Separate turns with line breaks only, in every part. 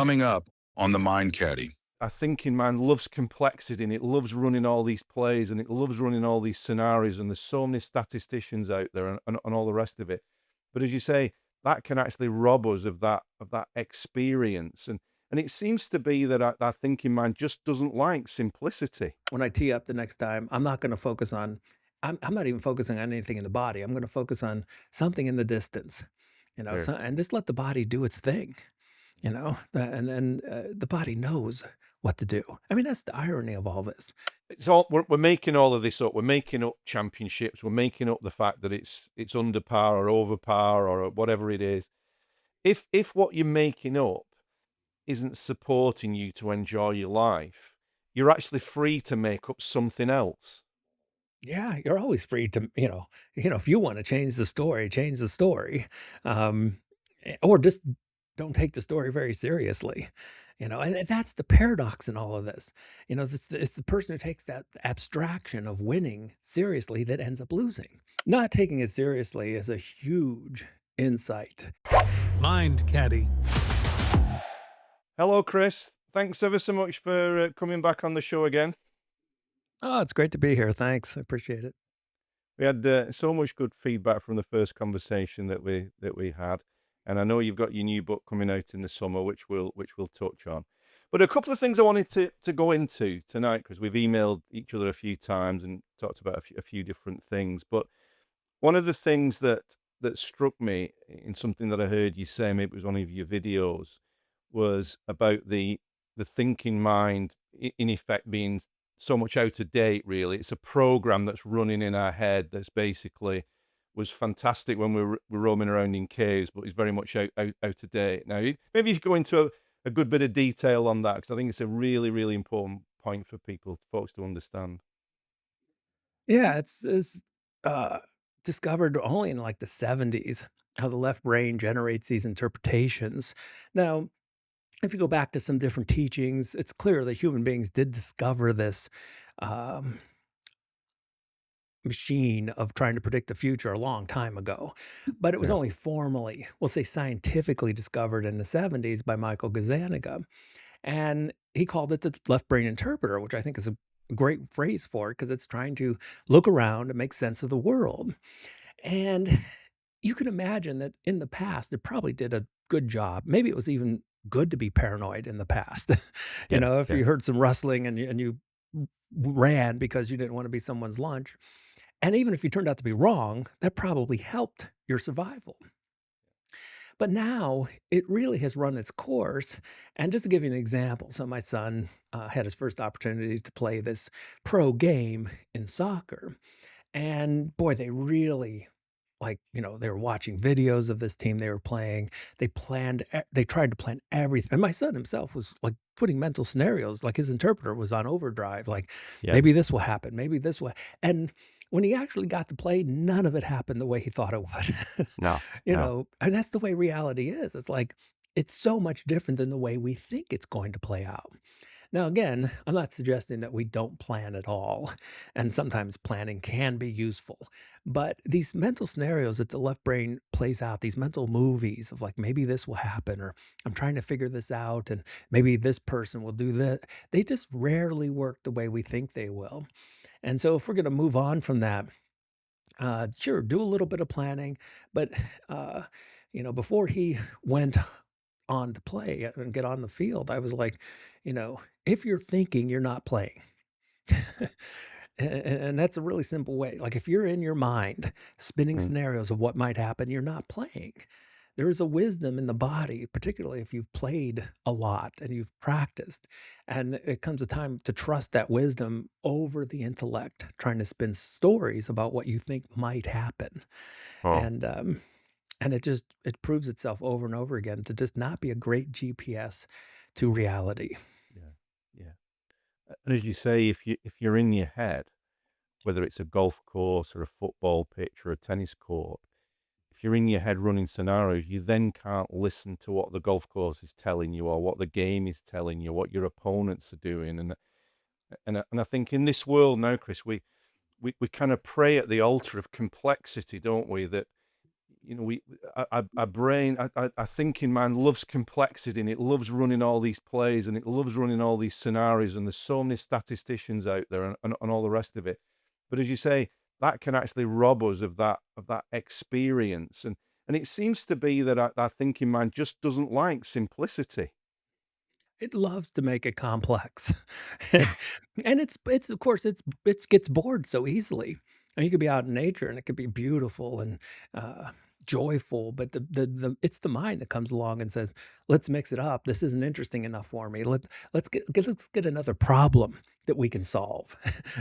Coming up on the Mind Caddie.
Our thinking mind loves complexity and it loves running all these plays and it loves running all these scenarios. And there's so many statisticians out there and all the rest of it. But as you say, that can actually rob us of that experience. And it seems to be that our thinking mind just doesn't like simplicity.
When I tee up the next time, I'm not gonna focus on I'm not even focusing on anything in the body. I'm gonna focus on something in the distance,
Yeah.
and just let the body do its thing, and then, the body knows what to do. I mean, that's the irony of all this.
It's all we're making all of this up. We're making up championships. We're making up the fact that it's under par or over par or whatever it is. If what you're making up isn't supporting you to enjoy your life, you're actually free to make up something else.
Yeah, you're always free to, if you wanna change the story, change the story, or just don't take the story very seriously, and that's the paradox in all of this. It's the person who takes that abstraction of winning seriously that ends up losing. Not taking it seriously is a huge insight.
Mind Caddie.
Hello, Chris. Thanks ever so much for coming back on the show again.
Oh, it's great to be here. Thanks. I appreciate it.
We had so much good feedback from the first conversation that we had, and I know you've got your new book coming out in the summer, which we'll touch on. But a couple of things I wanted to go into tonight because we've emailed each other a few times and talked about a few different things. But one of the things that struck me in something that I heard you say, maybe it was one of your videos, was about the thinking mind in effect being so much out of date. Really, it's a program that's running in our head that's basically was fantastic when we were roaming around in caves, but is very much out of date now. Maybe you could go into a good bit of detail on that because I think it's a really important point for folks to understand.
Yeah, it's uh, discovered only in like the 70s how the left brain generates these interpretations. Now, if you go back to some different teachings, it's clear that human beings did discover this um, machine of trying to predict the future a long time ago. But it was
Yeah,
only formally, we'll say scientifically discovered in the 70s by Michael Gazzaniga. And he called it the left brain interpreter, which I think is a great phrase for it because it's trying to look around and make sense of the world. And you can imagine that in the past, it probably did a good job. Maybe it was even good to be paranoid in the past.
yeah,
If
yeah.
you heard some rustling and you ran because you didn't want to be someone's lunch. And even if you turned out to be wrong, that probably helped your survival. But now it really has run its course. And just to give you an example, so my son had his first opportunity to play this pro game in soccer. And boy, they really they were watching videos of this team they were playing. They tried to plan everything. And my son himself was like putting mental scenarios, like his interpreter was on overdrive, like
Yeah.
maybe this will happen, maybe this will. And when he actually got to play, none of it happened the way he thought it would.
No, no.
And that's the way reality is. It's like it's so much different than the way we think it's going to play out. Now, again, I'm not suggesting that we don't plan at all, and sometimes planning can be useful. But these mental scenarios that the left brain plays out, these mental movies of like, maybe this will happen, or I'm trying to figure this out, and maybe this person will do that, they just rarely work the way we think they will. And so, if we're going to move on from that, sure, do a little bit of planning, but uh, before he went on to play and get on the field, I was like, if you're thinking, you're not playing. And that's a really simple way. Like if you're in your mind spinning
Mm.
scenarios of what might happen, you're not playing. There is a wisdom in the body, particularly if you've played a lot and you've practiced. And it comes a time to trust that wisdom over the intellect, trying to spin stories about what you think might happen.
Oh,
And it proves itself over and over again to just not be a great GPS to reality.
yeah, yeah. And as you say, if you're in your head, whether it's a golf course or a football pitch or a tennis court, if you're in your head running scenarios, you then can't listen to what the golf course is telling you or what the game is telling you, what your opponents are doing. And I think in this world now, Chris, we kind of pray at the altar of complexity, don't we? That you know, our brain, our thinking mind loves complexity, and it loves running all these plays, and it loves running all these scenarios, and there's so many statisticians out there, and all the rest of it. But as you say, that can actually rob us of that experience, and it seems to be that our thinking mind just doesn't like simplicity.
It loves to make it complex. And it's of course, it's gets bored so easily. And you could be out in nature and it could be beautiful and, uh, joyful, but the it's the mind that comes along and says, "Let's mix it up. This isn't interesting enough for me. Let's get another problem that we can solve."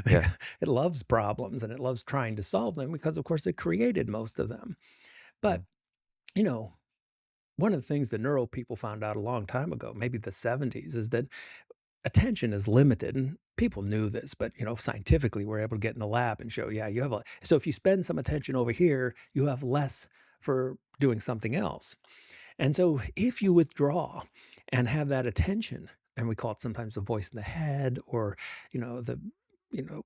Yeah.
It loves problems and it loves trying to solve them because, of course, it created most of them. But,
Mm.
you know, one of the things the neuro people found out a long time ago, maybe the '70s, is that attention is limited. And people knew this, but scientifically, we're able to get in the lab and show, yeah, you have a so if you spend some attention over here, you have less for doing something else. And so if you withdraw and have that attention, and we call it sometimes the voice in the head or, you know, the, you know,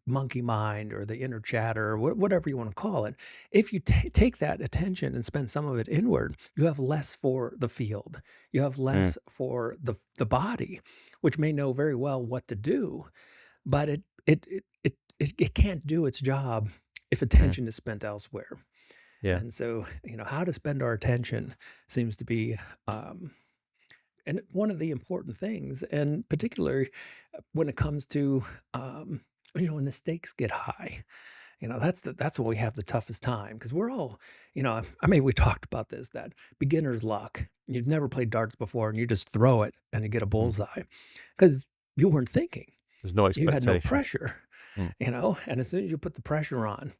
monkey mind or the inner chatter, or whatever you want to call it. If you take that attention and spend some of it inward, you have less for the field. You have
Mm.
less for the body, which may know very well what to do, but it can't do its job if
Mm.
attention is spent elsewhere.
Yeah.
And so, how to spend our attention seems to be, um, and one of the important things, and particularly when it comes to, when the stakes get high, that's when we have the toughest time because we're all, I mean, we talked about this, that beginner's luck. You've never played darts before and you just throw it and you get a
Mm.
bullseye because you weren't thinking.
There's no
You had no
expectation.
pressure,
Mm.
and as soon as you put the pressure on,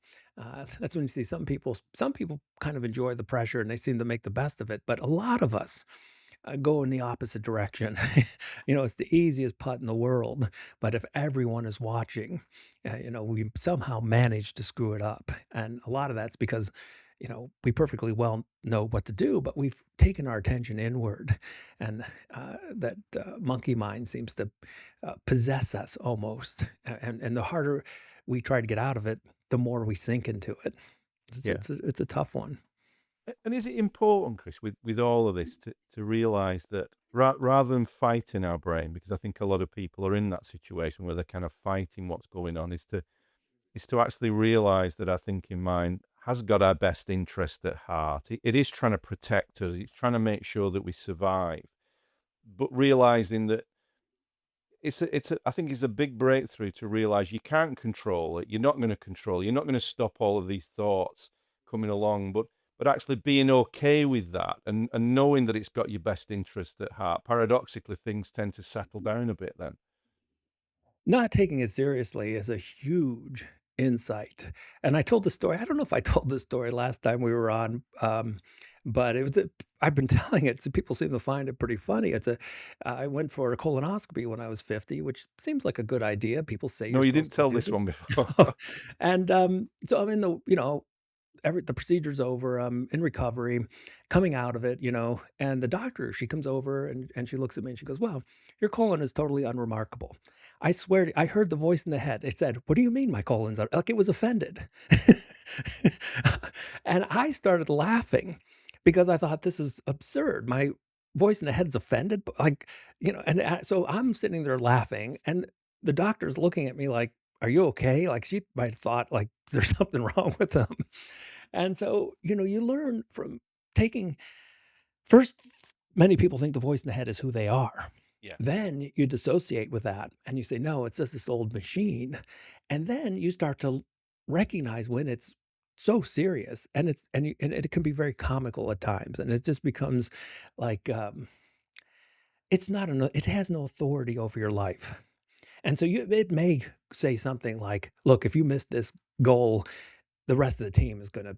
that's when you see some people kind of enjoy the pressure and they seem to make the best of it. But a lot of us go in the opposite direction. It's the easiest putt in the world, but if everyone is watching, we somehow manage to screw it up. And a lot of that's because, we perfectly well know what to do, but we've taken our attention inward, and that monkey mind seems to possess us almost. And the harder we try to get out of it, the more we sink into it. It's,
Yeah.
it's, a, it's a tough one.
And is it important, Chris, with all of this, to realize that rather than fighting our brain, because I think a lot of people are in that situation where they're kind of fighting what's going on, is to actually realize that our thinking mind has got our best interest at heart. It is trying to protect us. It's trying to make sure that we survive, but realizing that I think it's a big breakthrough to realize you can't control it. You're not going to control. You're not going to stop all of these thoughts coming along, but actually being okay with that, and knowing that it's got your best interest at heart. Paradoxically, things tend to settle down a bit then.
Not taking it seriously is a huge insight, and I told the story. I don't know if I told this story last time we were on, but I've been telling it, so people seem to find it pretty funny. I went for a colonoscopy when I was 50, which seems like a good idea. People say
No,
you're
you didn't
supposed to
tell
do
this one before.
this. And, so I'm in the procedure's over, I'm in recovery, coming out of it, and the doctor, she comes over and she looks at me and she goes, "Well, your colon is totally unremarkable. I swear I heard the voice in the head. It said, 'What do you mean my colon's like it was offended?'" And I started laughing because I thought this is absurd. My voice in the head's offended, but so I'm sitting there laughing and the doctor's looking at me like, "Are you okay?" Like she might have thought like there's something wrong with them. And so, you learn from taking first, many people think the voice in the head is who they are.
Yeah.
Then you dissociate with that and you say, no, it's just this old machine. And then you start to recognize when it's so serious and it can be very comical at times. And it just becomes like, it has no authority over your life. And so it may say something like, look, if you miss this goal, the rest of the team is going to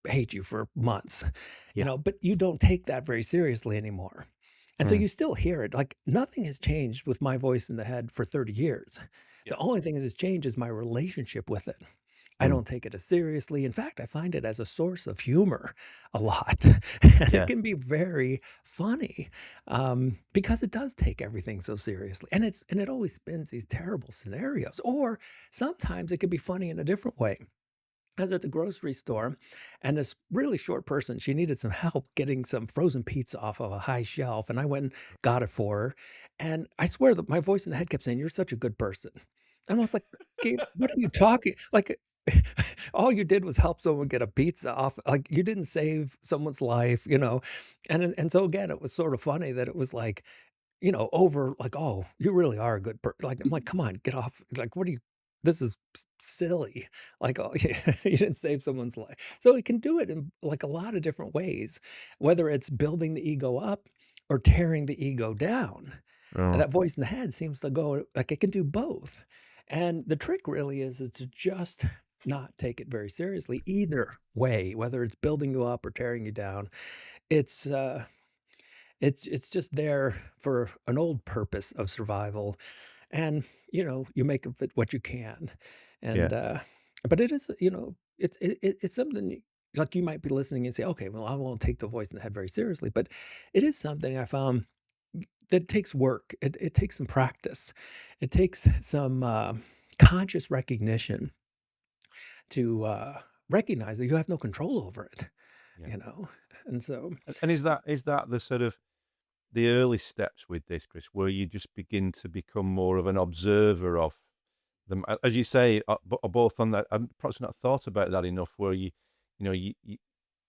hate you for months,
Yeah.
but you don't take that very seriously anymore. And so
Mm.
you still hear it. Like nothing has changed with my voice in the head for 30 years.
Yeah.
The only thing that has changed is my relationship with it. I
Mm.
don't take it as seriously. In fact, I find it as a source of humor a lot. And it
Yeah.
can be very funny because it does take everything so seriously. And it always spins these terrible scenarios. Or sometimes it can be funny in a different way. I was at the grocery store, and this really short person, she needed some help getting some frozen pizza off of a high shelf, and I went and got it for her, and I swear that my voice in the head kept saying, "You're such a good person." And I was like, "Gabe, what are you talking?" Like, all you did was help someone get a pizza off, like, you didn't save someone's life, and so again, it was sort of funny that it was like, over like, "Oh, you really are a good like, I'm like, "Come on, get off." It's like, "What are you this is silly." Like, "Oh, you didn't save someone's life." So it can do it in, like, a lot of different ways, whether it's building the ego up or tearing the ego down. And
Oh,
that voice in the head seems to go like, it can do both. And the trick really is to just not take it very seriously either way, whether it's building you up or tearing you down. It's, uh it's just there for an old purpose of survival, and, you make of it what you can,
yeah.
and, but it is, it's something like, you might be listening and say, "Okay, well, I won't take the voice in the head very seriously," but it is something I found that takes work. It takes some practice. It takes some, conscious recognition to, recognize that you have no control over it,
Yeah.
you know? And so
And is that the sort of the early steps with this, Chris, where you just begin to become more of an observer of them, as you say, both on that. I've perhaps not thought about that enough. Where you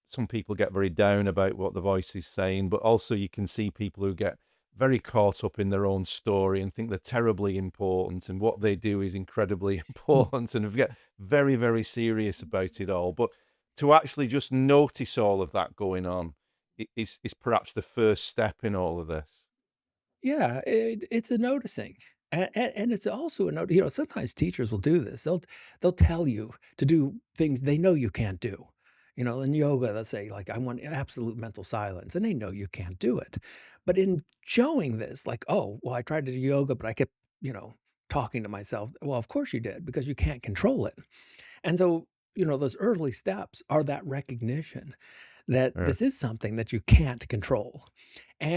some people get very down about what the voice is saying, but also you can see people who get very caught up in their own story and think they're terribly important and what they do is incredibly important and get very, very serious about it all. But to actually just notice all of that going on is perhaps the first step in all of this.
Yeah, it's a noticing, and it's also a note. Sometimes teachers will do this. They'll tell you to do things they know you can't do. In yoga, they'll say like, "I want absolute mental silence," and they know you can't do it. But in showing this, like, "Oh, well, I tried to do yoga, but I kept, talking to myself." Well, of course you did because you can't control it. And so, those early steps are that recognition that
Yeah,
this is something that you can't control.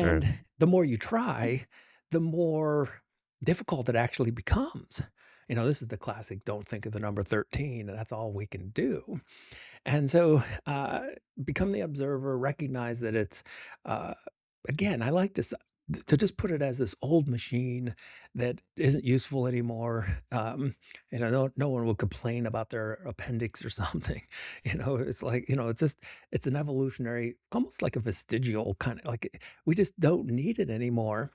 yeah,
And the more you try, the more difficult it actually becomes. This is the classic don't think of the number 13, and that's all we can do. And so, become the observer, recognize that it's, uh, again, I like to just put it as this old machine that isn't useful anymore. No one will complain about their appendix or something. It's like, it's an evolutionary, almost like a vestigial kind of like we just don't need it anymore.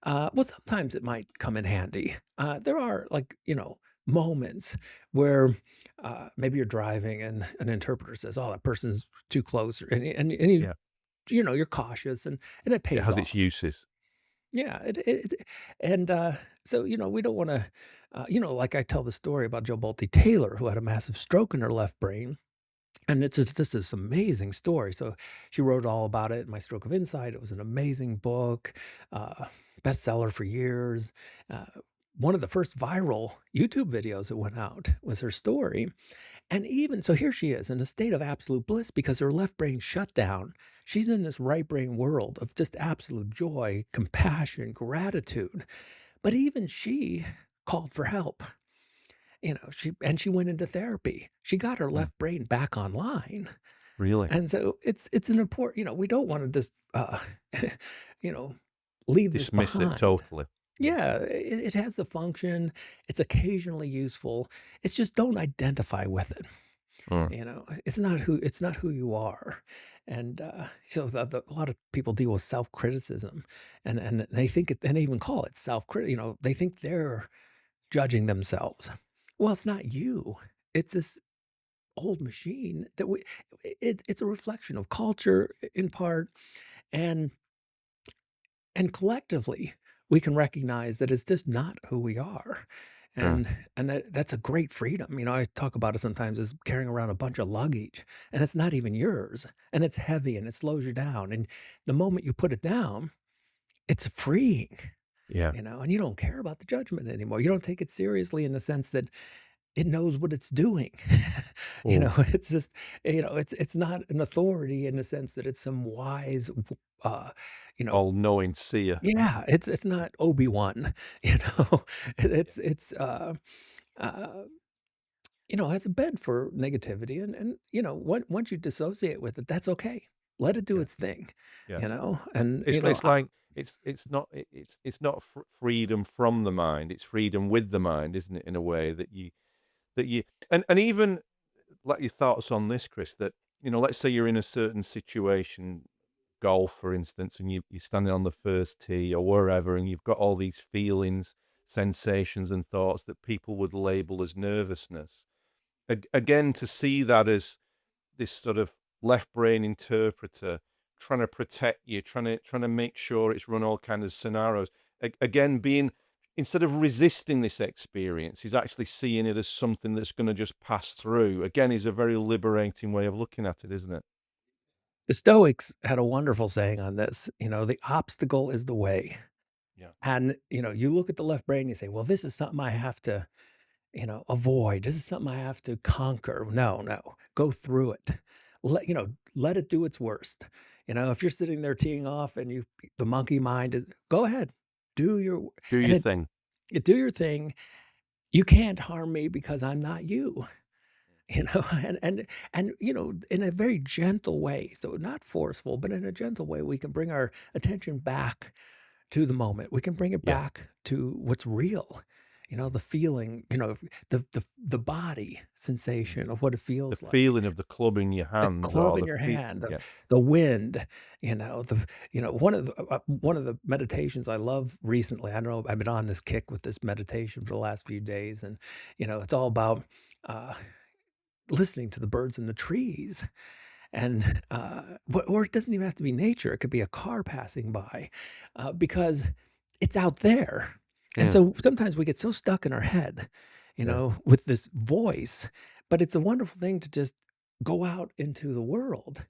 Well, sometimes it might come in handy. There are like, moments where maybe you're driving and an interpreter says, "Oh, that person's too close," and
yeah.
you're cautious and it
It
pays
has its
off.
uses.
Yeah, and so we don't want to, like I tell the story about Joe Bolte Taylor who had a massive stroke in her left brain, and this is amazing story. So she wrote all about it. My Stroke of Insight. It was an amazing book, uh, bestseller for years. Uh, One of the first viral YouTube videos that went out was her story. And even so, here she is in a state of absolute bliss because her left brain shut down. She's in this right brain world of just absolute joy, compassion, gratitude. But even she called for help. She went into therapy. She got her
Mm,
left brain back online.
really?
And so it's an important, we don't want to just you know, leave this
Dismiss it
behind.
totally. Yeah.
Yeah, it has a function. It's occasionally useful. It's just don't identify with it.
Mm,
It's not who you are. And so a lot of people deal with self-criticism, and they think it, and they even call it self-crit. They think they're judging themselves. Well, it's not you. It's this old machine that it's a reflection of culture in part, and collectively we can recognize that it's just not who we are.
yeah,
And that's a great freedom. I talk about it sometimes as carrying around a bunch of luggage, and it's not even yours, and it's heavy and it slows you down, and the moment you put it down, it's freeing.
yeah.
And you don't care about the judgment anymore. You don't take it seriously in the sense that it knows what it's doing.
Oh,
It's just, it's not an authority in the sense that it's some wise, uh, you know,
all-knowing seer.
yeah, it's not Obi-Wan, you know?
Yeah.
It's uh has a bent for negativity, and once you dissociate with it, that's okay. Let it do
Yeah,
its thing,
yeah.
and
It's like it's not freedom from the mind. It's freedom with the mind, isn't it? In a way that you and even like your thoughts on this, Chris. That let's say you're in a certain situation, golf, for instance, and you're standing on the first tee or wherever, and you've got all these feelings, sensations, and thoughts that people would label as nervousness. Again, to see that as this sort of left brain interpreter trying to protect you, trying to make sure it's run all kinds of scenarios. Again, being instead of resisting this experience, he's actually seeing it as something that's going to just pass through. Again, is a very liberating way of looking at it, isn't it?
the Stoics had a wonderful saying on this. The obstacle is the way,
Yeah.
and you look at the left brain, you say, well, this is something I have to avoid. This is something I have to conquer. No, no, go through it. Let it do its worst. If you're sitting there teeing off and the monkey mind is, go ahead, do your,
Do
and
your
it,
thing.
it do your thing. You can't harm me because I'm not you. And in a very gentle way, so not forceful, but in a gentle way, we can bring our attention back to the moment. We can bring it
Yeah.
back to what's real. The feeling, the body
Mm.
sensation of what it
The
feels like.
feeling of the club in your
The
hands
club
or
in
the
your
feet.
hand,
Yeah.
the wind, one of the meditations I love recently. I don't know, I've been on this kick with this meditation for the last few days, and it's all about uh, listening to the birds in the trees. And or it doesn't even have to be nature. It could be a car passing by, because it's out there. And
Yeah.
so sometimes we get so stuck in our head,
Yeah.
with this voice. But it's a wonderful thing to just go out into the world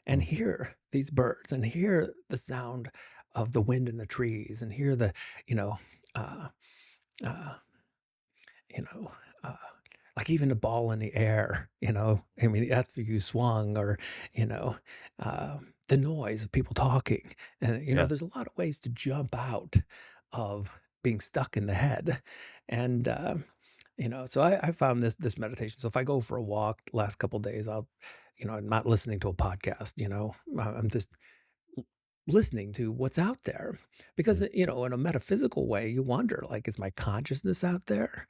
and
Mm.
hear these birds and hear the sound of the wind in the trees and hear the, you know, uh, uh, you know, uh, like even the ball in the air, I mean, after you swung, or, the noise of people talking. And,
Yeah.
there's a lot of ways to jump out of being stuck in the head. And, so I found this meditation. So if I go for a walk last couple days, I'm not listening to a podcast, I'm just listening to what's out there, because,
Yeah.
in a metaphysical way, you wonder, like, is my consciousness out there?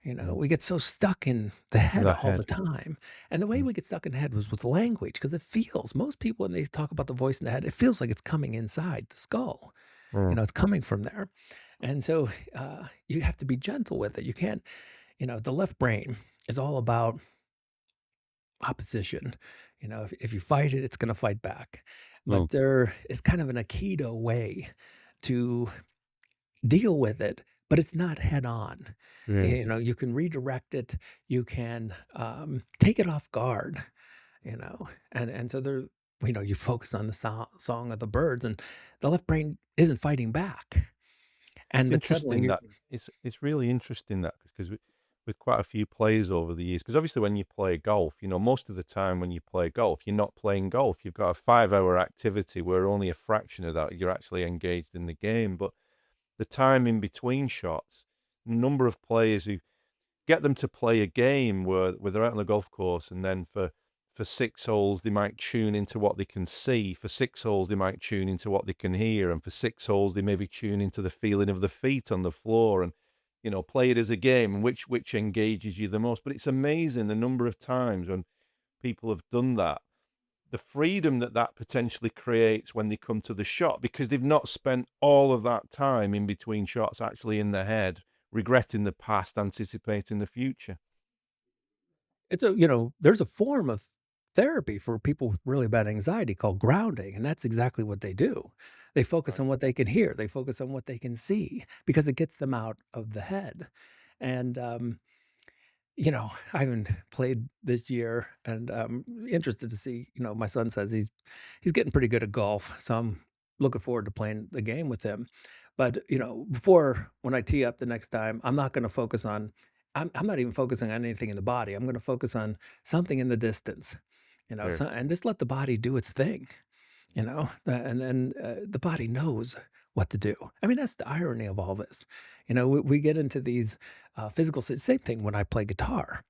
Yeah.
We get so stuck in the head
The
all the
head.
time. And the way
Mm.
we get stuck in the head was with language, because most people, when they talk about the voice in the head, it feels like it's coming inside the skull.
Mm.
It's coming from there. And so you have to be gentle with it. You can't, the left brain is all about opposition. If you fight it, it's going to fight back.
Mm.
But there is kind of an Aikido way to deal with it, but it's not head on.
Yeah.
You can redirect it. You can take it off guard. And so there, you focus on the song of the birds, and the left brain isn't fighting back.
It's
But suddenly
interesting
you're
that it's really interesting that because with quite a few players over the years, because obviously when you play golf, most of the time when you play golf, you're not playing golf. You've got a 5 hour activity where only a fraction of that you're actually engaged in the game. But the time in between shots, the number of players who get them to play a game where they're out on the golf course, and then for 6 holes they might tune into what they can see. For 6 holes they might tune into what they can hear, and for 6 holes they maybe tune into the feeling of the feet on the floor, and play it as a game, and which engages you the most. But it's amazing the number of times when people have done that, the freedom that that potentially creates when they come to the shot, because they've not spent all of that time in between shots actually in their head, regretting the past, anticipating the future.
there's a form of therapy for people with really bad anxiety called grounding, and that's exactly what they do. They focus
Right.
on what they can hear. They focus on what they can see, because it gets them out of the head. And I haven't played this year, and interested to see. My son says he's getting pretty good at golf, so I'm looking forward to playing the game with him. But before, when I tee up the next time, I'm not going to focus on. I'm not even focusing on anything in the body. I'm going to focus on something in the distance,
Sure.
and just let the body do its thing. And then the body knows what to do. I mean, that's the irony of all this. We get into these same thing when I play guitar.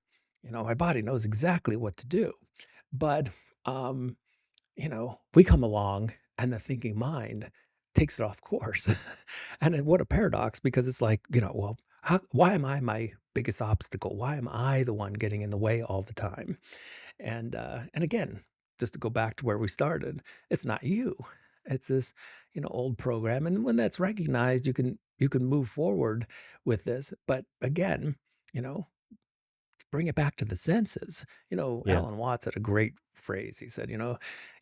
My body knows exactly what to do. But, um, we come along and the thinking mind takes it off course. And then what a paradox because it's like, well, why am I my biggest obstacle? Why am I the one getting in the way all the time? And again, just to go back to where we started, it's not you. It's this, old program. And when that's recognized, you can move forward with this. But again, you know, bring it back to the senses.
Yeah.
Alan Watts had a great phrase. He said,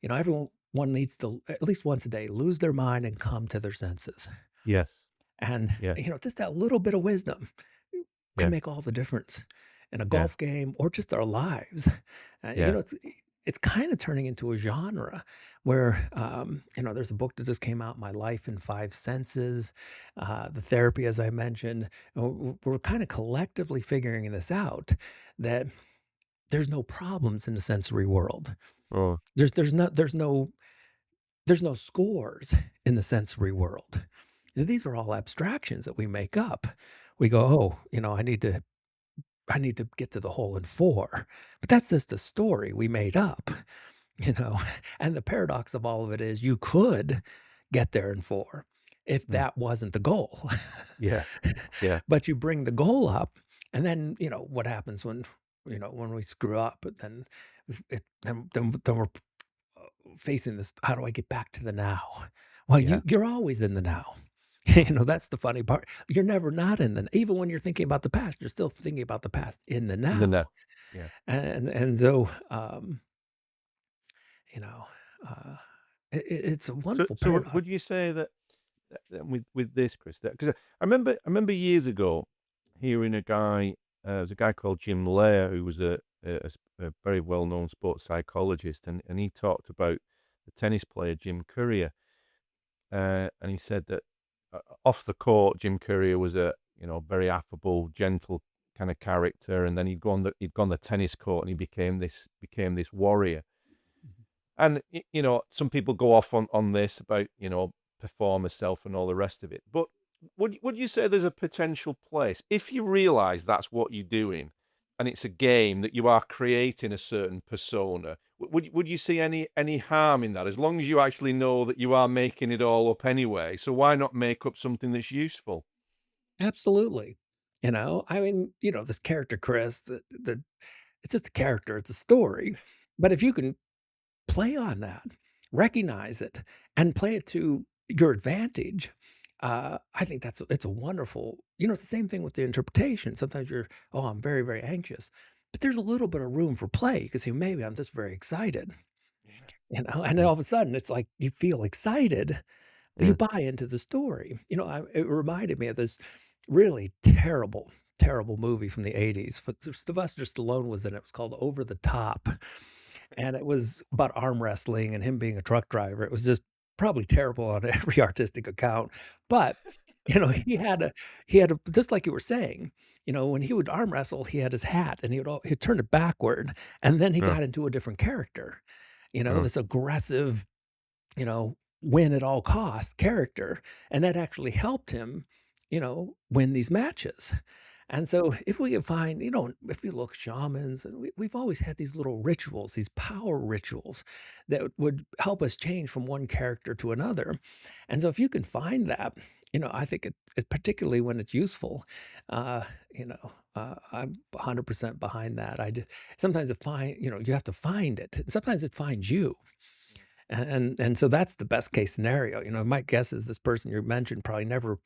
everyone one needs to at least once a day lose their mind and come to their senses.
Yes.
And
Yeah.
just that little bit of wisdom can
Yeah.
make all the difference in a
Yeah.
golf game or just our lives.
Yeah.
It's kind of turning into a genre where, there's a book that just came out, My Life in Five Senses, the therapy, as I mentioned. We're kind of collectively figuring this out that there's no problems in the sensory world.
Oh,
There's no scores in the sensory world. These are all abstractions that we make up. We go, oh, I need to get to the hole in four. But that's just a story we made up, you know. And the paradox of all of it is you could get there in four if
mm.
that wasn't the goal.
Yeah. Yeah.
But you bring the goal up, and then what happens when we screw up, but then we're facing this, how do I get back to the now? Well,
Yeah.
you're always in the now. That's the funny part. You're never not in the even when you're thinking about the past, you're still thinking about the past in the
In the
now.
net. Yeah.
And so, you know, uh, it's a wonderful
So
paradox.
would you say that with this, Chris, because I remember years ago hearing a guy, there's a guy called Jim Lair who was a very well known sports psychologist, and he talked about the tennis player Jim Courier, and he said that off the court, Jim Courier was a very affable, gentle kind of character, and then he'd gone the tennis court and he became this warrior. And some people go off on this about performer self and all the rest of it. But would you say there's a potential place if you realize that's what you're doing, and it's a game that you are creating a certain persona? Would you see any harm in that as long as you actually know that you are making it all up anyway? So why not make up something that's useful?
Absolutely. I mean, this character, Chris, it's just a character, it's a story. But if you can play on that, recognize it, and play it to your advantage. I think it's a wonderful. It's the same thing with the interpretation. Sometimes oh, I'm very, very anxious, but there's a little bit of room for play because maybe I'm just very excited,
Yeah.
and then
Yeah.
all of a sudden it's like you feel excited, you
Yeah.
buy into the story. It reminded me of this really terrible, terrible movie from the '80s. Sylvester Stallone was in it. It was called Over the Top, and it was about arm wrestling and him being a truck driver. It was just probably terrible on every artistic account, but, he had a just like you were saying, when he would arm wrestle, he had his hat and he'd turn it backward, and then he
Yeah.
got into a different character,
Yeah.
this aggressive, win at all costs character, and that actually helped him, win these matches. And so if we can find, if you look shamans, and we've always had these little rituals, these power rituals that would help us change from one character to another. And so if you can find that, I think it particularly when it's useful, I'm 100% behind that. Sometimes you have to find it. And sometimes it finds you. And so that's the best case scenario. My guess is this person you mentioned probably never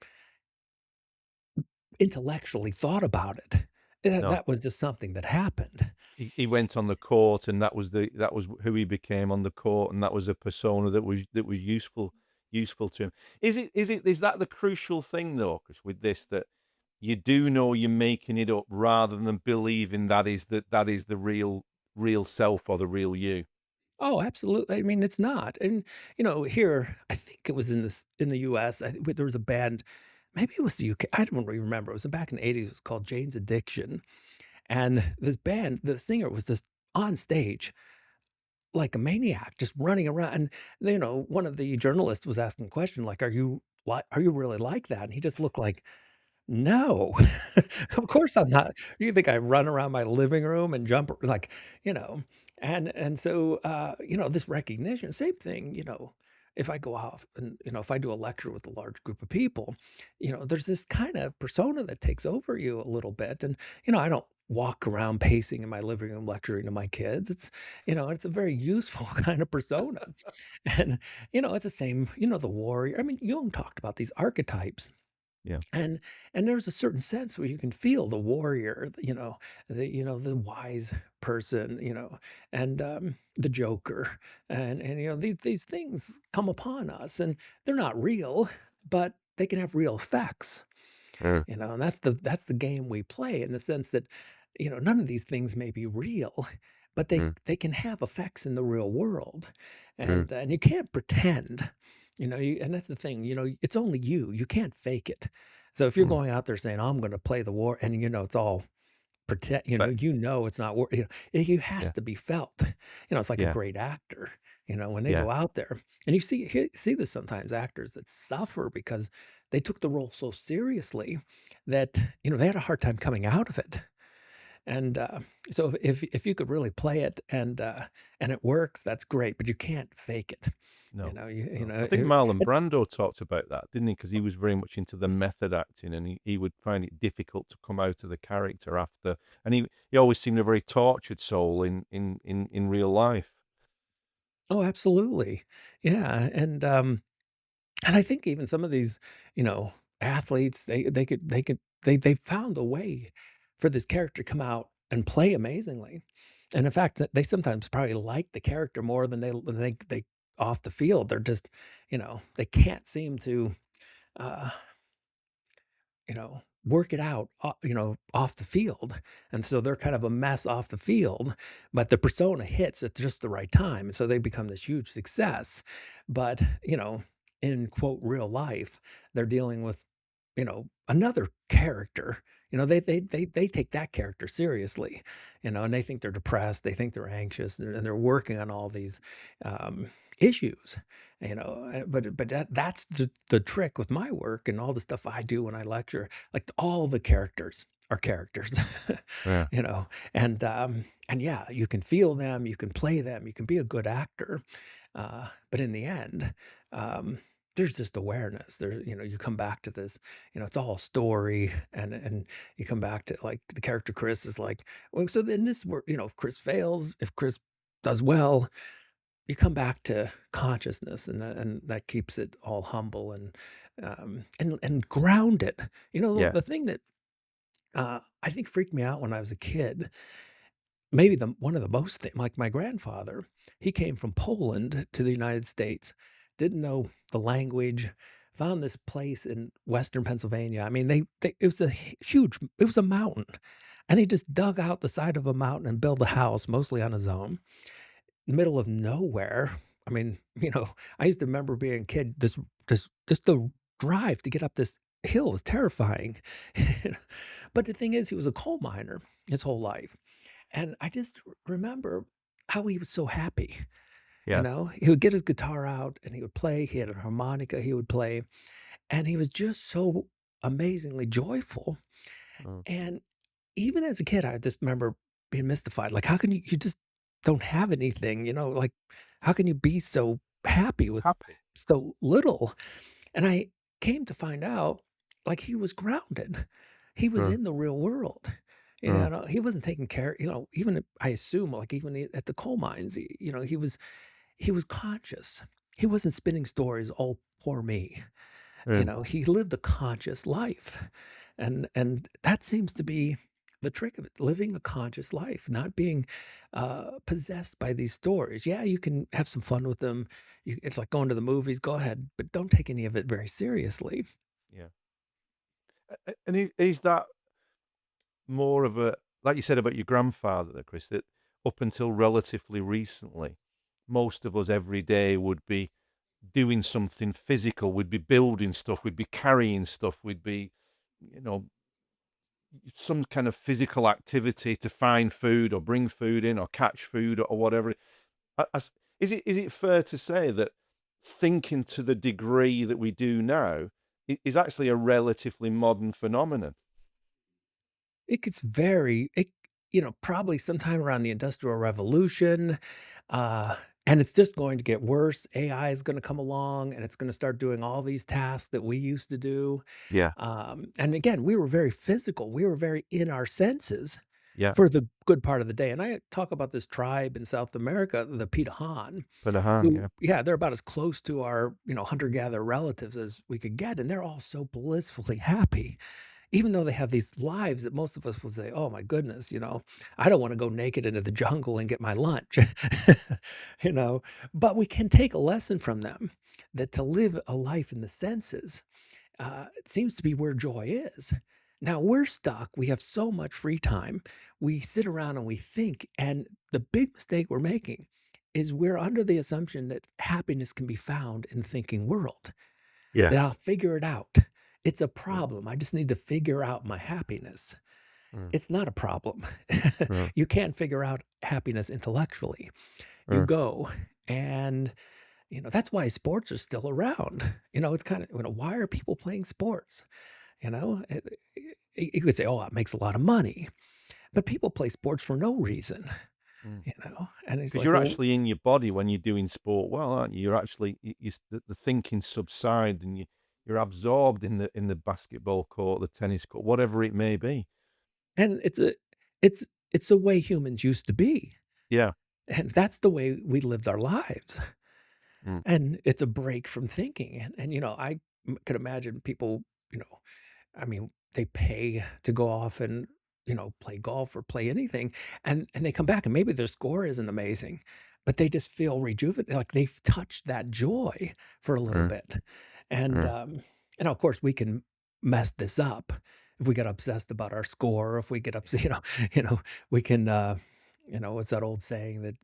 intellectually thought about it. That
No.
that was just something that happened.
He went on the court, and that was who he became on the court, and that was a persona that was useful to him. Is that the crucial thing though? Because with this, that you do know you're making it up rather than believing that is the real self or the real you.
Oh, absolutely. I mean, it's not. And here, I think it was in the US. There was a band, maybe it was the UK. I don't really remember. It was back in the '80s. It was called Jane's Addiction. And this band, the singer was just on stage like a maniac, just running around. And one of the journalists was asking a question like, are you really like that? And he just looked like No. Of course I'm not. You think I run around my living room and jump like, you know, and so, this recognition, same thing, if I go off and, if I do a lecture with a large group of people, there's this kind of persona that takes over you a little bit. And, I don't walk around pacing in my living room lecturing to my kids. It's a very useful kind of persona. And, it's the same, the warrior. I mean, Jung talked about these archetypes.
Yeah.
And there's a certain sense where you can feel the warrior, the wise person, and the joker, and these things come upon us, and they're not real, but they can have real effects,
Mm,
and that's the game we play in the sense that none of these things may be real, but they
mm,
they can have effects in the real world,
mm,
and you can't pretend. And that's the thing, it's only you. You can't fake it. So if you're
mm.
going out there saying, "I'm gonna play the war," and it's all pretend,
But
it's not war, it has
yeah,
to be felt. It's like a
yeah,
great actor, when they
yeah.
go out there, and you see this sometimes, actors that suffer because they took the role so seriously that, they had a hard time coming out of it. And, so if you could really play it and it works, that's great, but you can't fake it.
No,
You
no.
know,
I think
it
Marlon
it
Brando talked about that, didn't he? Because he was very much into the method acting, and he would find it difficult to come out of the character after. And he always seemed a very tortured soul in real life.
Oh, absolutely. Yeah, and I think even some of these, you know, athletes, they found a way for this character to come out and play amazingly. And in fact, they sometimes probably like the character more than they off the field. They're just, they can't seem to uh work it out, off the field. And so they're kind of a mess off the field, but the persona hits at just the right time. And so they become this huge success. But, in quote, real life, they're dealing with, another character. They take that character seriously, and they think they're depressed, they think they're anxious, and they're working on all these issues. But that's the trick with my work and all the stuff I do when I lecture. Like, all the characters are characters,
Yeah.
you know, and yeah, you can feel them, you can play them, you can be a good actor, but in the end, um, there's just awareness. You come back to this, it's all story, and you come back to, like, the character Chris is like, well, so then this work, if Chris fails, if Chris does well, you come back to consciousness, and that keeps it all humble and grounded.
Yeah.
The thing that I think freaked me out when I was a kid, maybe the one of the most like my grandfather, he came from Poland to the United States, didn't know the language, found this place in Western Pennsylvania. I mean, they it was a huge, it was a mountain, and he just dug out the side of a mountain and built a house mostly on his own middle of nowhere. I mean, I used to remember being a kid, this just the drive to get up this hill was terrifying. But the thing is, he was a coal miner his whole life. And I just remember how he was so happy.
Yeah.
He would get his guitar out and he would play. He had a harmonica he would play. And he was just so amazingly joyful.
Mm.
And even as a kid, I just remember being mystified. Like, how can you just don't have anything, like, how can you be so happy with
Happy.
so little? And I came to find out, like, he was grounded. He was
Mm,
in the real world.
mm,
He wasn't taking care, even I assume, like, even at the coal mines, he was conscious. He wasn't spinning stories, oh, poor me.
mm.
He lived a conscious life. And that seems to be the trick of it, living a conscious life, not being possessed by these stories. Yeah, you can have some fun with them. It's like going to the movies, go ahead, but don't take any of it very seriously.
Yeah. And is that more of a, like you said about your grandfather there, Chris, that up until relatively recently, most of us every day would be doing something physical. We'd be building stuff. We'd be carrying stuff. We'd be, you know, some kind of physical activity to find food or bring food in or catch food or whatever. Is it fair to say that thinking to the degree that we do now is actually a relatively modern phenomenon.
It gets very it probably sometime around the Industrial Revolution, uh, and it's just going to get worse. AI is gonna come along, and it's gonna start doing all these tasks that we used to do.
Yeah,
And again, we were very physical. We were very in our senses
yeah.
for the good part of the day. And I talk about this tribe in South America, the Pitahan,
But
who,
yeah.
yeah, they're about as close to our, hunter-gatherer relatives as we could get, and they're all so blissfully happy, even though they have these lives that most of us would say, "Oh my goodness, I don't want to go naked into the jungle and get my lunch," you know. But we can take a lesson from them that to live a life in the senses it seems to be where joy is. Now we're stuck. We have so much free time. We sit around and we think. And the big mistake we're making is we're under the assumption that happiness can be found in the thinking world, that I'll
Yes.
figure it out. It's a
Mm,
problem. I just need to figure out my happiness.
mm,
It's not a problem.
mm,
You can't figure out happiness intellectually. You
mm.
go and that's why sports are still around. It's kind of, why are people playing sports? You know, you could say, "Oh, it makes a lot of money," but people play sports for no reason,
Mm.
and it's
Because
like,
you're
well,
actually in your body when you're doing sport well, aren't you? You're actually the thinking subside, and you're absorbed in the basketball court, the tennis court, whatever it may be.
and it's the way humans used to be,
Yeah.
and that's the way we lived our lives,
Mm,
and it's a break from thinking, and I could imagine people, you know, I mean, they pay to go off and, play golf or play anything, and they come back and maybe their score isn't amazing, but they just feel rejuvenated, like they've touched that joy for a little
mm,
bit. And
mm.
of course we can mess this up if we get obsessed about our score, if we get upset, we can what's that old saying that,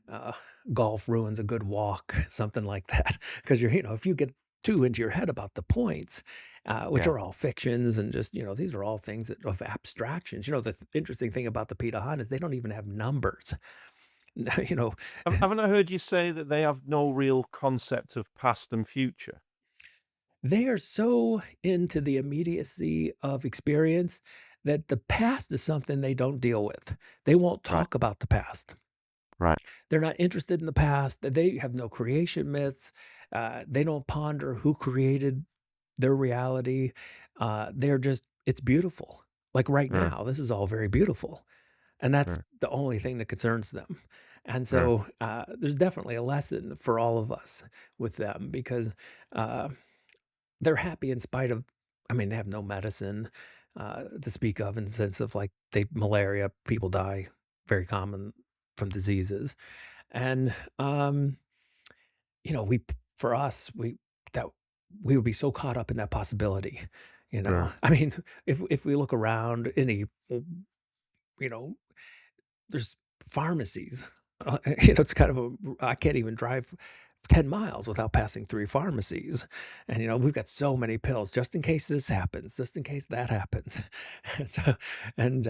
uh, golf ruins a good walk, something like that. Because if you get too into your head about the points, which
Yeah.
are all fictions and just, these are all things that, of abstractions. The interesting thing about the Pitahan is they don't even have numbers. you know,
Haven't I heard you say that they have no real concept of past and future?
they are so into the immediacy of experience that the past is something they don't deal with. They won't
Right,
talk about the past.
right.
They're not interested in the past. They have no creation myths. They don't ponder who created their reality. They're just, it's beautiful. Like right
Mm,
now, this is all very beautiful. And that's
mm,
the only thing that concerns them. And
mm.
so there's definitely a lesson for all of us with them because uh, they're happy in spite of, I mean, they have no medicine to speak of in the sense of like malaria, people die very common from diseases. And, we for us, that we would be so caught up in that possibility,
Mm.
I mean, if we look around any, you know, there's pharmacies. It's kind of I can't even drive 10 miles without passing 3 pharmacies. And, we've got so many pills just in case this happens, just in case that happens. And so, and,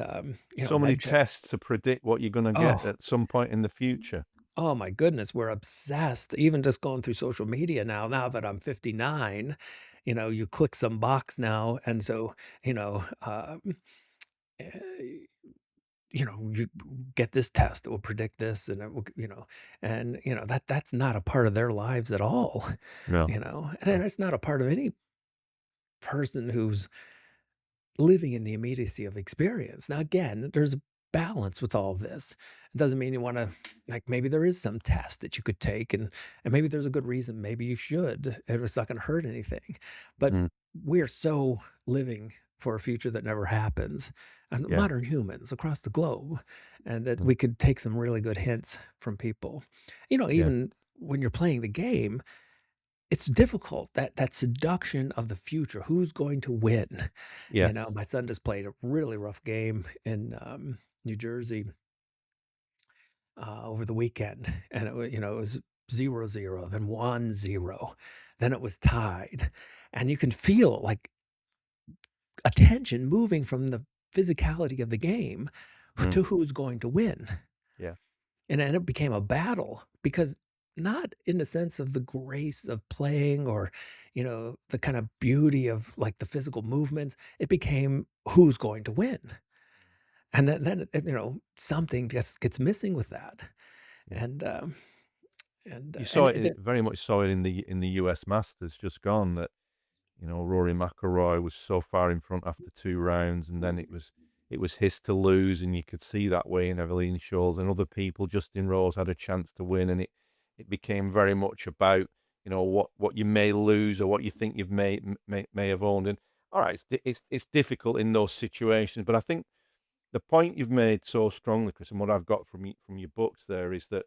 So many
med check.
tests to predict what you're gonna get
Oh,
at some point in the future.
oh my goodness, we're obsessed. Even just going through social media now that I'm 59, you click some box now. And so, eh, you get this test, it will predict this and it will, and that's not a part of their lives at all,
No,
and then
no.
it's not a part of any person who's living in the immediacy of experience. Now, again, there's a balance with all this. It doesn't mean you want to, like, maybe there is some test that you could take, and maybe there's a good reason. Maybe you should, and it's not going to hurt anything. But
Mm,
we're so living for a future that never happens, and
yeah.
modern humans across the globe, and that
Mm,
we could take some really good hints from people.
yeah.
Even when you're playing the game, it's difficult, that seduction of the future, who's going to win?
Yes.
My son just played a really rough game in, New Jersey, over the weekend, and it was 0-0, then 1-0, then it was tied, and you can feel, like, attention moving from the physicality of the game
Mm,
to who's going to win,
yeah.
and then it became a battle because not in the sense of the grace of playing or, the kind of beauty of like the physical movements. It became who's going to win. And something just gets missing with that.
Yeah.
And
You
and
saw it very much saw it in the US Masters just gone that, Rory McIlroy was so far in front after 2 rounds, and then it was his to lose, and you could see that way in Evelyn Scholes and other people. Justin Rose had a chance to win, and it became very much about, what you may lose or what you think you've may have owned. And all right, it's difficult in those situations, but I think the point you've made so strongly, Chris, and what I've got from your books there is that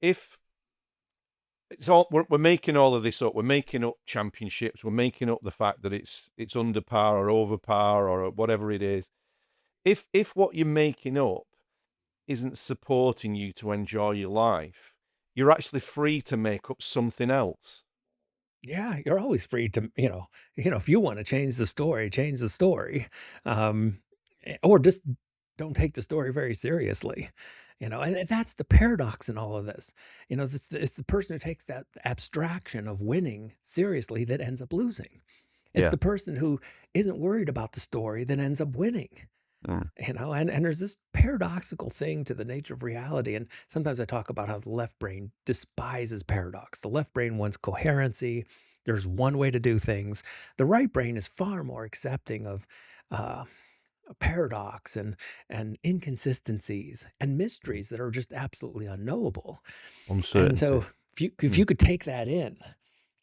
if it's all we're making all of this up. We're making up championships. We're making up the fact that it's under par or over par or whatever it is. If what you're making up isn't supporting you to enjoy your life, you're actually free to make up something else.
yeah, you're always free to, if you want to change the story, change the story. Um, or just don't take the story very seriously. And that's the paradox in all of this. It's the person who takes that abstraction of winning seriously that ends up losing. It's
Yeah.
the person who isn't worried about the story that ends up winning.
Mm.
And there's this paradoxical thing to the nature of reality. And sometimes I talk about how the left brain despises paradox. The left brain wants coherency. There's one way to do things. The right brain is far more accepting of uh, paradox and inconsistencies and
Mm.
mysteries that are just absolutely unknowable. And
Uncertainty.
so if
Mm.
you could take that in,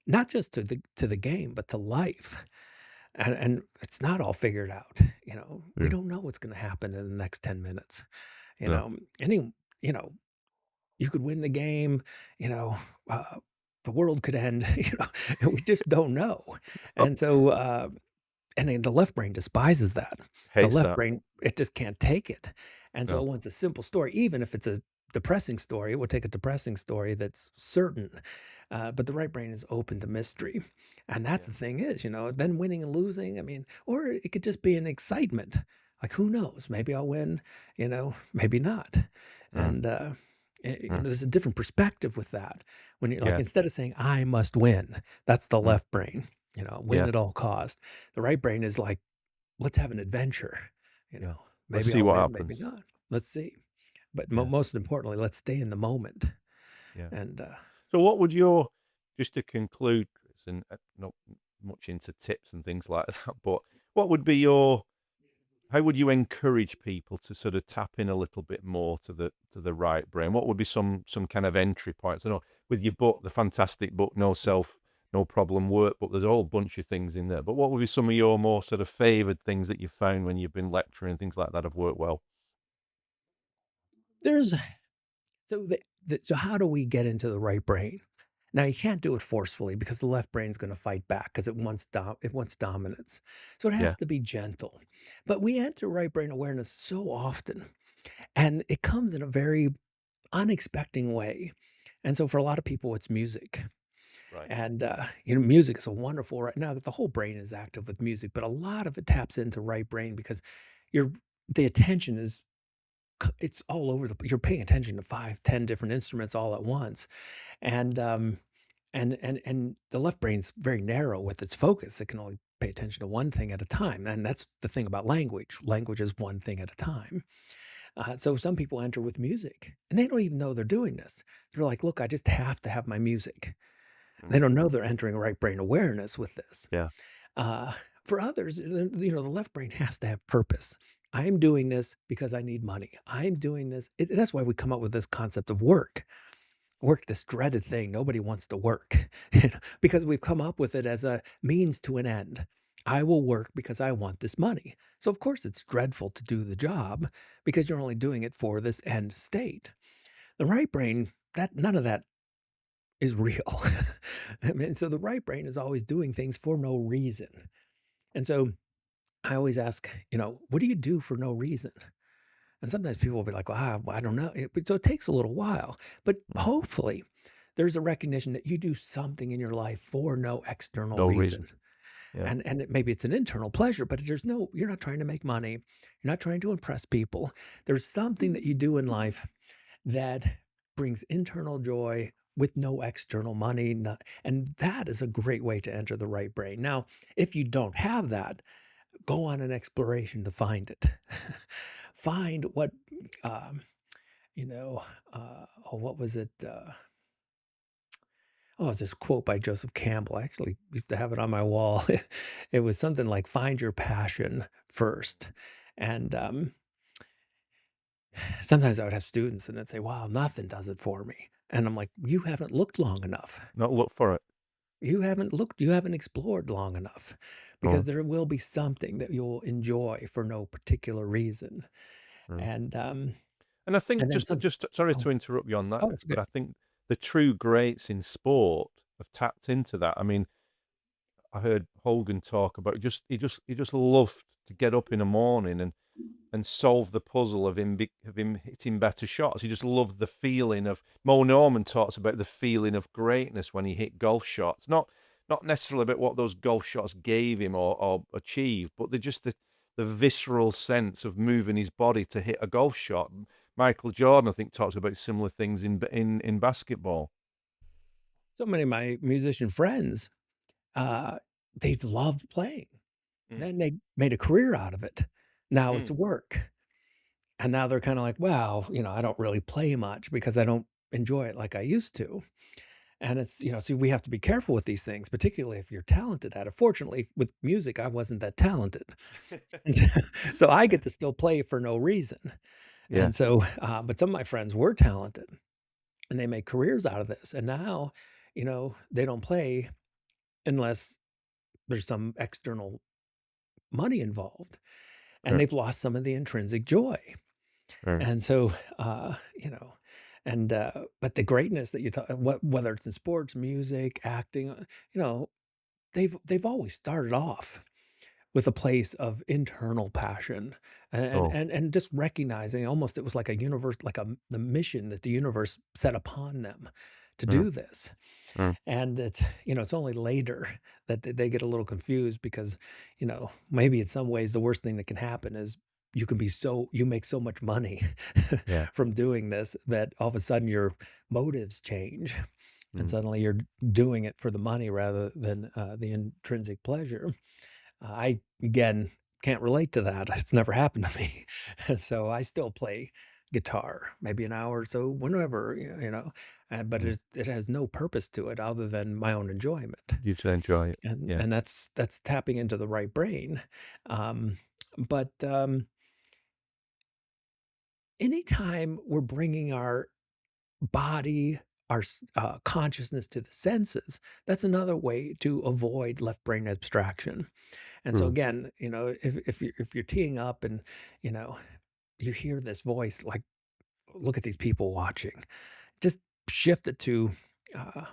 not just to the game, but to life, and it's not all figured out. We
Yeah.
don't know what's going to happen in the next 10 minutes. You
No.
know, any, you know, you could win the game, you know, uh, the world could end, and we just don't know.
Oh,
And so, and then the left brain despises that. The
hates
left
that.
brain, it just can't take it. And so
No.
it wants a simple story, even if it's a depressing story, it would take a depressing story that's certain. But the right brain is open to mystery. And that's
Yeah.
the thing is, then winning and losing, I mean, or it could just be an excitement. Like, who knows? Maybe I'll win, maybe not.
Mm.
And,
Mm.
there's a different perspective with that. When you're like,
Yeah.
instead of saying, I must win, that's the
Mm.
left brain, win
Yeah.
at all cost. The right brain is like, let's have an adventure.
Yeah. Let's
Maybe
see
I'll
what
win, maybe
happens.
not. Let's see. But
Yeah.
most importantly, let's stay in the moment.
Yeah.
And
So what would your just to conclude, Chris, and not much into tips and things like that, but what would be your how would you encourage people to sort of tap in a little bit more to the right brain? What would be some kind of entry points? I know with your book, the fantastic book, No Problem Workbook, there's a whole bunch of things in there. But what would be some of your more sort of favored things that you found when you've been lecturing, things like that have worked well?
there's so how do we get into the right brain? Now you can't do it forcefully because the left brain's going to fight back because it wants dominance. So it
Yeah.
has to be gentle. But we enter right brain awareness so often, and it comes in a very unexpected way. And so for a lot of people, it's music.
Right.
And, music is a wonderful right now, the whole brain is active with music, but a lot of it taps into right brain because you're the attention is it's all over you're paying attention to 5, 10 different instruments all at once. And, and the left brain's very narrow with its focus. It can only pay attention to one thing at a time. And that's the thing about language. Language is one thing at a time. So some people enter with music and they don't even know they're doing this. They're like, look, I just have to have my music. They
Mm.
don't know they're entering right brain awareness with this.
Yeah.
Uh, for others, the left brain has to have purpose. I'm doing this because I need money. I'm doing this. That's why we come up with this concept of work. Work, this dreaded thing. Nobody wants to work because we've come up with it as a means to an end. I will work because I want this money. So, of course, it's dreadful to do the job because you're only doing it for this end state. The right brain, that none of that is real. I mean, so the right brain is always doing things for no reason. And so I always ask, what do you do for no reason? And sometimes people will be like, well, I don't know. So it takes a little while, but
Mm.
hopefully there's a recognition that you do something in your life for no external
No reason.
reason.
Yeah.
And maybe it's an internal pleasure, but you're not trying to make money. You're not trying to impress people. There's something that you do in life that brings internal joy with no external money, and that is a great way to enter the right brain. Now, if you don't have that, go on an exploration to find it. Find what, um, you know, oh, what was it? Oh, it's this quote by Joseph Campbell. I actually used to have it on my wall. It was something like, "Find your passion first." And sometimes I would have students and they'd say, "Wow, nothing does it for me." And I'm like, "You haven't looked long enough.
Not look for it.
You haven't explored long enough because
Right.
there will be something that you'll enjoy for no particular reason."
Right.
And
And I think
and then some
just sorry
oh,
to interrupt you on that,
oh,
Chris,
it's
but
good.
I think the true greats in sport have tapped into that. I mean, I heard Hogan talk about he just loved to get up in the morning and solve the puzzle of him hitting better shots. He just loved the feeling of Mo Norman talks about the feeling of greatness when he hit golf shots. Not necessarily about what those golf shots gave him or achieved, but the visceral sense of moving his body to hit a golf shot. Michael Jordan, I think, talks about similar things in basketball.
So many of my musician friends, uh, they loved playing.
Mm,
Then they made a career out of it. Now it's
mm,
work. And now they're kinda like, "Well, I don't really play much because I don't enjoy it like I used to." And it's, see, we have to be careful with these things, particularly if you're talented at it. Fortunately, with music, I wasn't that talented. And so I get to still play for no reason.
yeah,
And so, but some of my friends were talented and they make careers out of this. And now, they don't play unless there's some external money involved and
right,
they've lost some of the intrinsic joy.
right,
And so, but the greatness that you talk, whether it's in sports, music, acting, you know, they've always started off with a place of internal passion
oh,
and just recognizing almost it was like a universe, like the mission that the universe set upon them to
mm,
do this.
mm,
And it's only later that they get a little confused because, maybe in some ways the worst thing that can happen is you make so much money
yeah,
from doing this that all of a sudden your motives change and
mm,
suddenly you're doing it for the money rather than the intrinsic pleasure. I again can't relate to that. It's never happened to me. So I still play guitar, maybe an hour or so, whenever, but
mm.
it has no purpose to it other than my own enjoyment.
You to enjoy it.
And
Yeah.
and that's tapping into the right brain. Um, but anytime we're bringing our body, our consciousness to the senses, that's another way to avoid left brain abstraction. And so
True.
again, if you're teeing up and you know you hear this voice like, look at these people watching, just shift it to uh,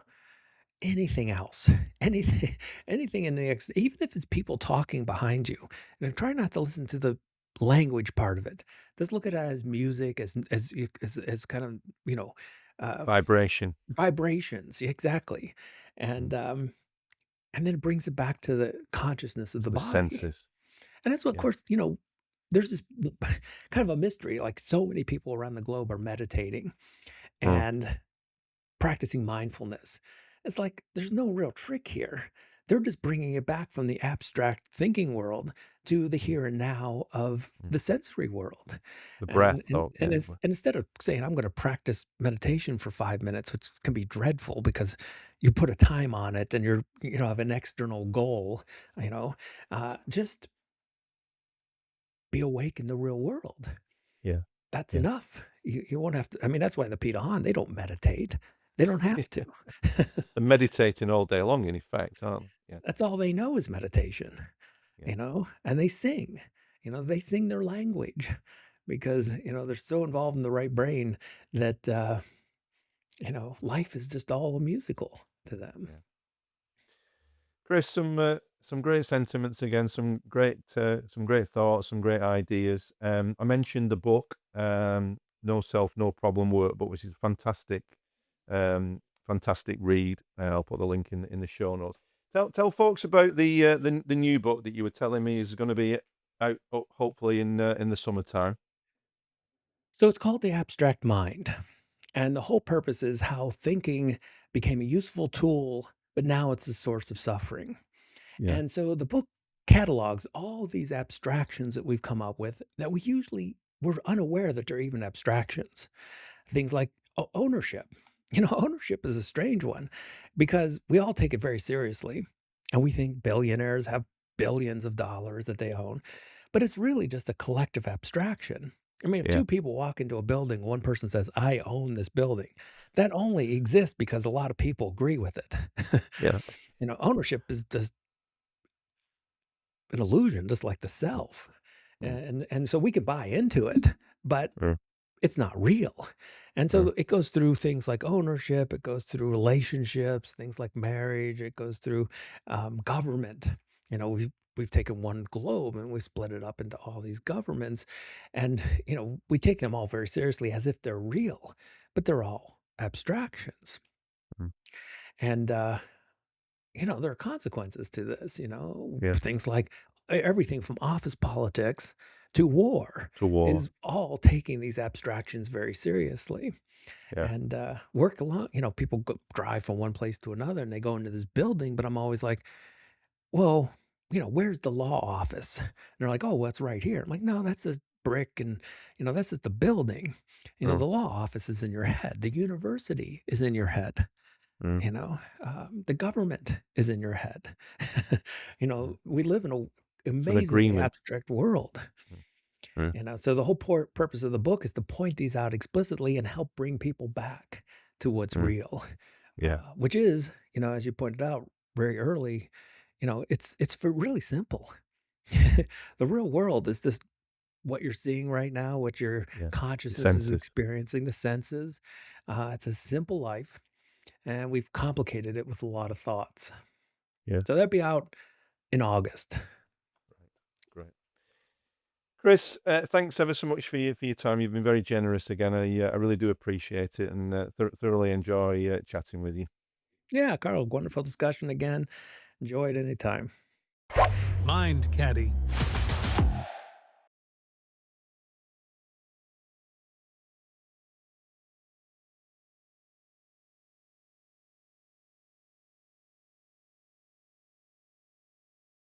anything else, anything, anything in the even if it's people talking behind you. And try not to listen to the language part of it. Just look at it as music, as kind of uh,
Vibration.
vibrations. Exactly,
Mm.
and um, and then it brings it back to the consciousness of the
The
body.
senses.
And that's what, of
Yeah.
course, there's this kind of a mystery. Like so many people around the globe are meditating
Mm.
and practicing mindfulness. It's like there's no real trick here. They're just bringing it back from the abstract thinking world to the
Mm.
here and now of
Mm.
the sensory world.
The breath,
And and
though.
and,
Yeah.
it's, and instead of saying I'm going to practice meditation for 5 minutes, which can be dreadful because you put a time on it and have an external goal, just be awake in the real world.
Yeah.
That's
Yeah.
enough. You won't have to. I mean, that's why the Peter Han, they don't meditate. They don't have to.
They're meditating all day long, in effect, aren't they? Yeah.
That's all they know is meditation,
Yeah.
and they sing. They sing their language because, they're so involved in the right brain that, life is just all a musical to them.
Yeah. Chris, some great sentiments again, some great thoughts, some great ideas. I mentioned the book, No Self, No Problem Workbook, which is a fantastic read. I'll put the link in the show notes. Tell folks about the new book that you were telling me is going to be out hopefully in the summertime.
So it's called The Abstract Mind. And the whole purpose is how thinking became a useful tool, but now it's a source of suffering.
Yeah.
And so the book catalogs all these abstractions that we've come up with that we usually we're unaware that they're even abstractions. Things like ownership. Ownership is a strange one because we all take it very seriously and we think billionaires have billions of dollars that they own, but it's really just a collective abstraction. I mean, if
Yeah.
two people walk into a building, one person says, I own this building. That only exists because a lot of people agree with it.
Yeah.
Ownership is just an illusion, just like the self.
Mm.
And so we can buy into it, but
Mm.
it's not real. And
Mm.
so it goes through things like ownership, it goes through relationships, things like marriage, it goes through government. We've taken one globe and we split it up into all these governments, and we take them all very seriously as if they're real, but they're all abstractions.
Mm.
And there are consequences to this,
Yeah.
things like everything from office politics to war
To war.
is all taking these abstractions very seriously.
Yeah.
And work along, people drive from one place to another and they go into this building, but I'm always like, well, where's the law office? And they're like, oh, well, it's right here. I'm like, no, that's a brick and, that's just a building.
Mm.
The law office is in your head. The university is in your head.
Mm.
The government is in your head.
Mm.
We live in an
It's an
amazingly
agreement.
abstract world.
Mm.
So the whole purpose of the book is to point these out explicitly and help bring people back to what's
Mm.
real,
Yeah.
which is, as you pointed out very early, it's really simple. The real world is just what you're seeing right now, what your
Yeah. The
consciousness is
senses.
experiencing, the senses. It's a simple life, and we've complicated it with a lot of thoughts.
Yeah.
So that'd be out in August.
Great. Chris, thanks ever so much for your time. You've been very generous again. I really do appreciate it, and thoroughly enjoy chatting with you.
Yeah, Carl, wonderful discussion again. Enjoy it anytime.
Mind Caddie.